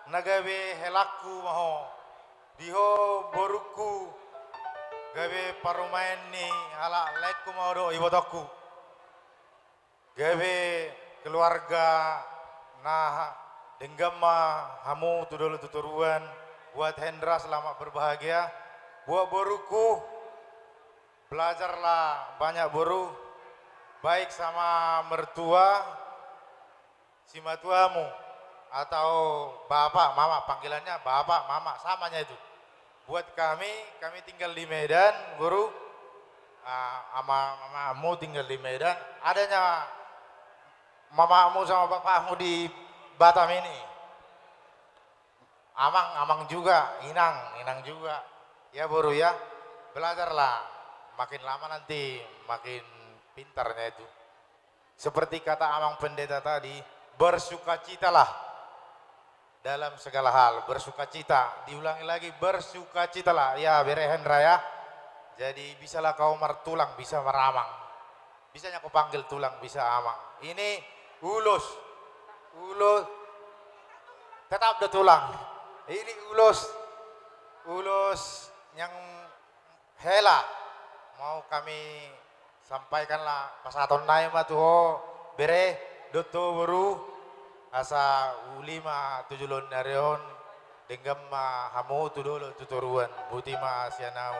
nagawe helaku maho diho boruku gawe parumain ni ala lekku mau do ibotoku gawe keluarga nah denggama hamu tudul tuturuan buat Hendra selamat berbahagia buat boruku belajarlah banyak boru baik sama mertua si matuamu atau bapak mama panggilannya bapak mama samanya itu buat kami tinggal di Medan guru ama mamamu tinggal di Medan adanya mamamu sama bapakmu di Batam ini amang juga inang juga ya guru ya belajarlah makin lama nanti makin pintarnya itu seperti kata amang pendeta tadi bersukacitalah dalam segala hal bersukacita diulangi lagi bersukacitalah ya bere Hendra ya jadi bisalah kau martulang bisa meramang bisanya kau panggil tulang bisa amang ini ulus tetap ada tulang ini ulus yang hela mau kami sampaikanlah pasaton naima tuh bere doto baru asa ulima tujulon narion denggam ma hamu tudolo tuturuan buti ma sianau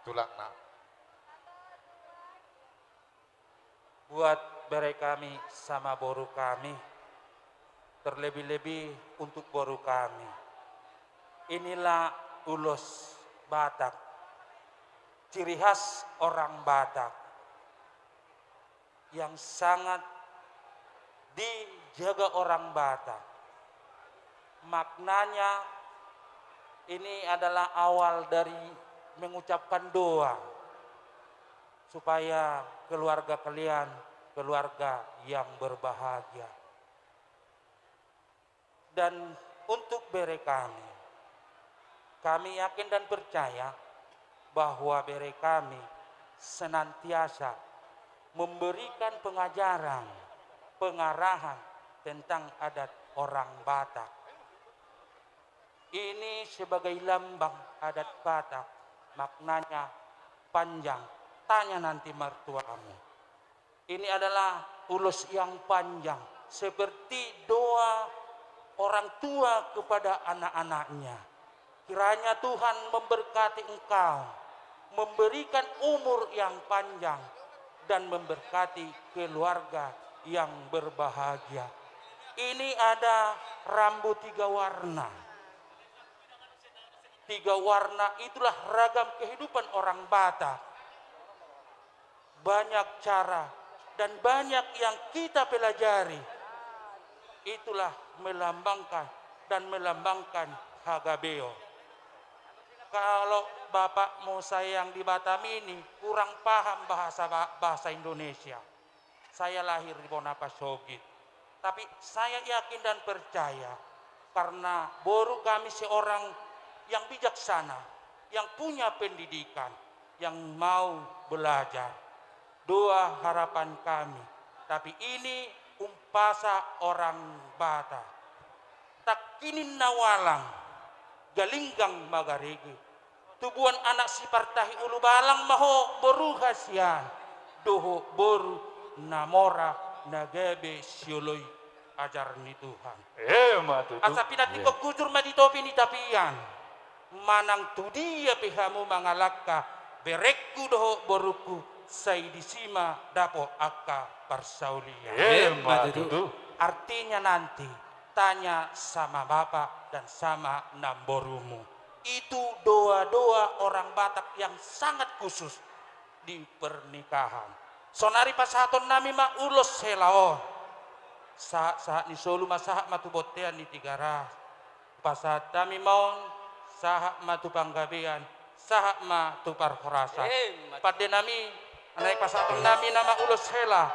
tulakna buat bere kami sama boru kami terlebih-lebih untuk boru kami inilah ulos Batak ciri khas orang Batak yang sangat dijaga orang Batak. Maknanya ini adalah awal dari mengucapkan doa supaya keluarga kalian keluarga yang berbahagia. Dan untuk bere kami yakin dan percaya bahwa bere kami senantiasa memberikan pengajaran, pengarahan tentang adat orang Batak. Ini sebagai lambang adat Batak, maknanya panjang. Tanya nanti mertuamu. Ini adalah ulus yang panjang, seperti doa orang tua kepada anak-anaknya. Kiranya Tuhan memberkati engkau, memberikan umur yang panjang, dan memberkati keluarga yang berbahagia. Ini ada rambut 3 warna. 3 warna itulah ragam kehidupan orang Batak. Banyak cara dan banyak yang kita pelajari. Itulah melambangkan Hagabeo. Kalau bapakmu saya yang di Batam ini kurang paham bahasa Indonesia. Saya lahir di Bonapasogit. Tapi saya yakin dan percaya karena boru kami seorang yang bijaksana, yang punya pendidikan, yang mau belajar. Doa harapan kami. Tapi ini umpasa orang Batak. Takinin nawalang, galinggang magarigi. Tubuhan anak si partahi ulu balang maho boru hasian. Doho boru namora nagebe sioloy ajar ni Tuhan. Matutu. Asa pinati ko kujur maditopi ni tapian. Manang tudia pihamu mangalaka berekku doho boruku say disima dapo akka parsaulia. Matutu. Artinya nanti tanya sama bapak dan sama namborumu. Itu doa-doa orang Batak yang sangat khusus di pernikahan. Sonari pasaton nami ma ulos selao. Saat ni solu masaha matubotean ni tigara. Pasat kami maun saha matu panggabean, saha matu parhorasa. Pada nami naik pasaton nami nama ulos hela.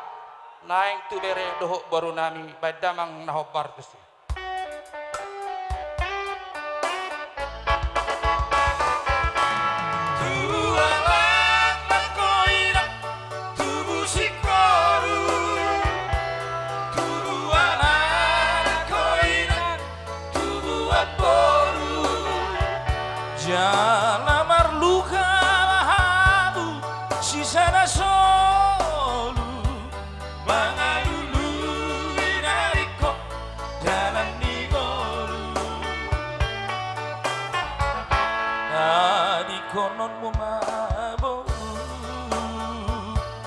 Naik tu bere doho baru nami badamang nahobar tusi. kononmu mabuk.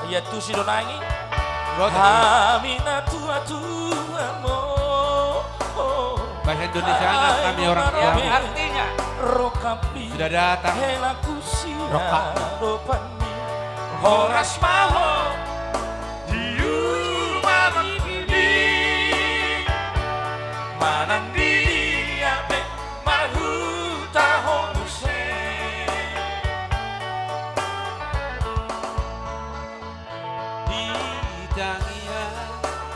Ya tu si donangi. Kami tua-tuamu. Bahasa Indonesia kami orang yang Jawa. artinya rokapi Sudah datang. helaku Rokapi. dopani horas maho diu manandi manandi ape marhuta honuse Di tangia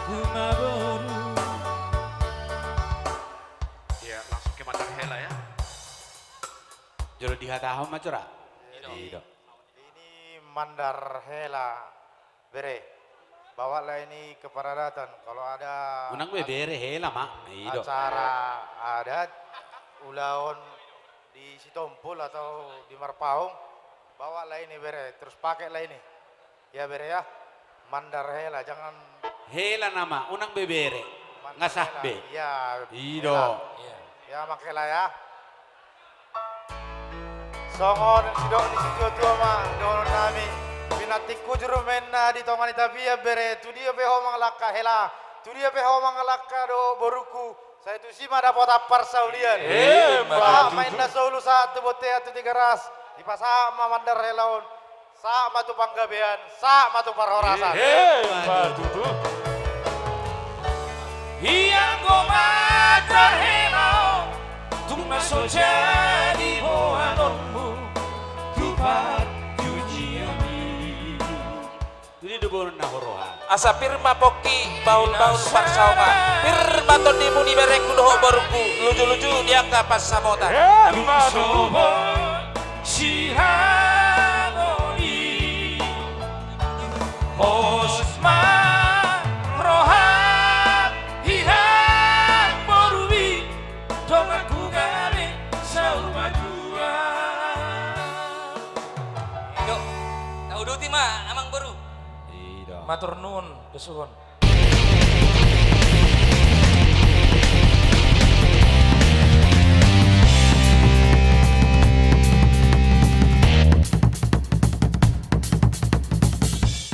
kumaboru. Ya langsung ke Mandar Hela ya. Jero dihatahom macura. Iya. Ini Mandar Hela bere. Bawalah ini ke Paradatan. Kalau ada Unang bebere hela mak. Iya. acara adat ulaon di Sitompul atau di Marpaung, bawalah ini bere. Terus pakailah ini. Ya bere ya. Mandar Hela, jangan Hela nama unang bebere. Mandar Ngasah Hela. be. Ya. Iya. Ya makailah ya. Songon sidok di situ tua mah dono nami pinatiku jurumen di tongan itabia bere tu dia beho mangalaka hela tu dia beho mangalaka do boruku saya tu sima dapat apar saulian main da solo satu bote atu tiga ras di pasama Mandar Helaon sama tu panggabean sama tu parhorasan Matutu. Hiang Mandar Hela tungma jadi boanonmu tupat tujiami. Ini debon na horoha. Asa pirma poki baul-baul parsauma pirma ton di muni berek kudo baruku luju-luju dia ka pas samota Matutu. Sihanoni Osma Rohan Hihang Borui Tongaku gale sauma dua. Yo, nauduti mah amang baru. Iya. Matur nuwun kesuwun.